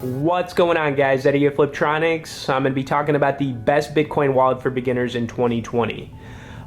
What's going on, guys? Eddie at Fliptroniks. I'm going to be talking about the best Bitcoin wallet for beginners in 2020.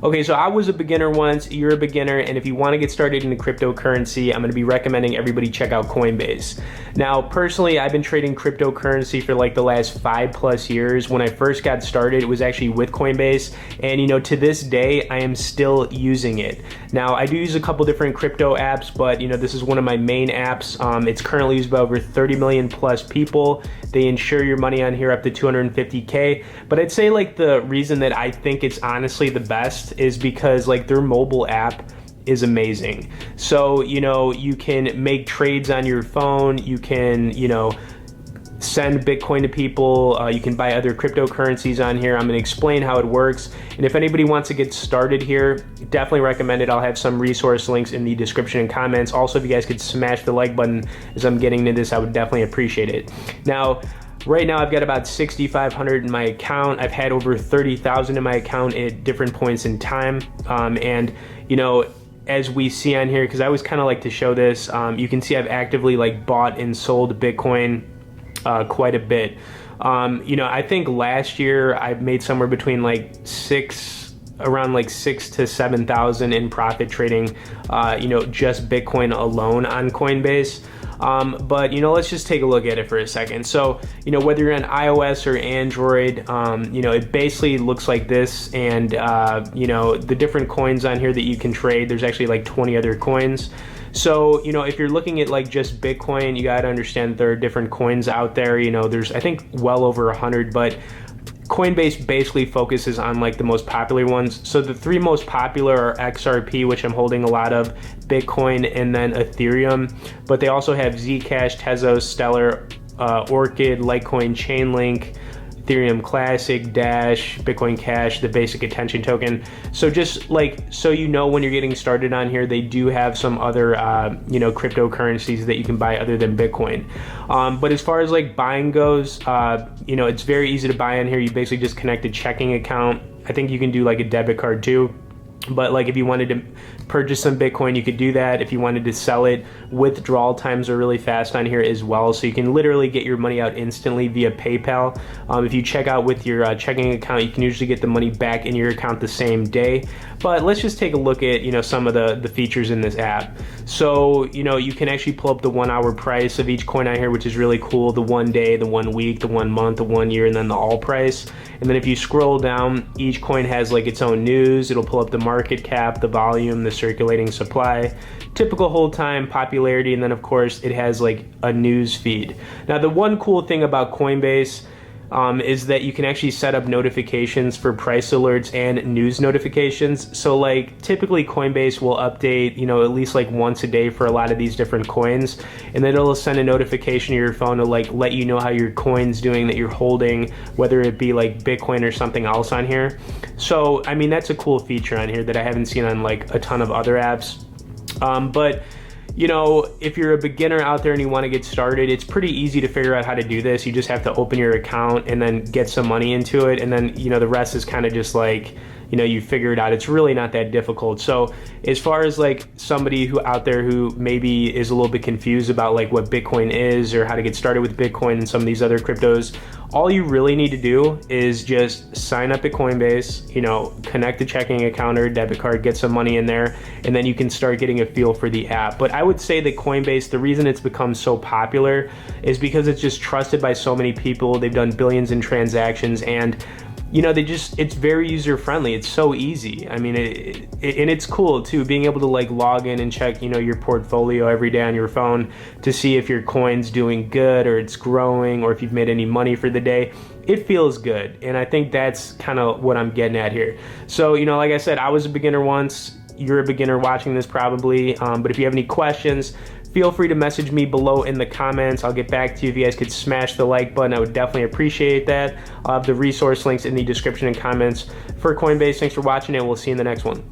Okay, so I was a beginner once, you're a beginner, and if you want to get started in cryptocurrency, I'm going to be recommending everybody check out Coinbase. Now, personally, I've been trading cryptocurrency for like the last 5+ years. When I first got started, it was actually with Coinbase, and to this day, I am still using it. Now, I do use a couple different crypto apps, but this is one of my main apps. It's currently used by over 30 million plus people. They insure your money on here up to 250K, but I'd say like the reason that I think it's honestly the best is because like their mobile app is amazing. So you can make trades on your phone, you can send Bitcoin to people, you can buy other cryptocurrencies on here. I'm going to explain how it works, and if anybody wants to get started here, definitely recommend it. I'll have some resource links in the description and comments. Also, if you guys could smash the like button as I'm getting into this, I would definitely appreciate it. Now, right now I've got about 6,500 in my account. I've had over 30,000 in my account at different points in time, and as we see on here, because I always kind of like to show this, you can see I've actively like bought and sold Bitcoin quite a bit. I think last year I made somewhere between around 6,000 to 7,000 in profit trading, just Bitcoin alone on Coinbase. But let's just take a look at it for a second. So whether you're on iOS or Android, it basically looks like this, and the different coins on here that you can trade, there's actually like 20 other coins. So if you're looking at like just Bitcoin, you got to understand that there are different coins out there. There's I think well over 100, but Coinbase basically focuses on like the most popular ones. So the three most popular are XRP, which I'm holding a lot of, Bitcoin, and then Ethereum. But they also have Zcash, Tezos, Stellar, Orchid, Litecoin, Chainlink, Ethereum Classic, Dash, Bitcoin Cash, the basic attention token. So just so when you're getting started on here, they do have some other cryptocurrencies that you can buy other than Bitcoin. But as far as like buying goes, it's very easy to buy on here. You basically just connect a checking account. I think you can do like a debit card too. But like if you wanted to purchase some Bitcoin, you could do that. If you wanted to sell it, withdrawal times are really fast on here as well. So you can literally get your money out instantly via PayPal. If you check out with your checking account, you can usually get the money back in your account the same day. But let's just take a look at some of the features in this app. So you can actually pull up the 1 hour price of each coin on here, which is really cool. The 1 day, the 1 week, the 1 month, the 1 year, and then the all price. And then if you scroll down, each coin has like its own news. It'll pull up the market cap, the volume, the circulating supply, typical hold time, popularity, and then of course it has like a news feed. Now the one cool thing about Coinbase is that you can actually set up notifications for price alerts and news notifications. So like typically Coinbase will update at least like once a day for a lot of these different coins, and then it'll send a notification to your phone to like let you know how your coin's doing that you're holding, whether it be like Bitcoin or something else on here. So I mean, that's a cool feature on here that I haven't seen on like a ton of other apps. But if you're a beginner out there and you want to get started, it's pretty easy to figure out how to do this. You just have to open your account and then get some money into it, and then the rest is kind of just like you figure it out. It's really not that difficult. So as far as like somebody who out there who maybe is a little bit confused about like what Bitcoin is or how to get started with Bitcoin and some of these other cryptos, all you really need to do is just sign up at Coinbase, connect a checking account or a debit card, get some money in there, and then you can start getting a feel for the app. But I would say that Coinbase, the reason it's become so popular is because it's just trusted by so many people. They've done billions in transactions, and it's very user friendly. It's so easy. I mean, and it's cool too, being able to like log in and check, your portfolio every day on your phone to see if your coin's doing good or it's growing or if you've made any money for the day. It feels good. And I think that's kind of what I'm getting at here. So, like I said, I was a beginner once. You're a beginner watching this probably. But if you have any questions, feel free to message me below in the comments. I'll get back to you. If you guys could smash the like button, I would definitely appreciate that. I'll have the resource links in the description and comments for Coinbase. Thanks for watching, and we'll see you in the next one.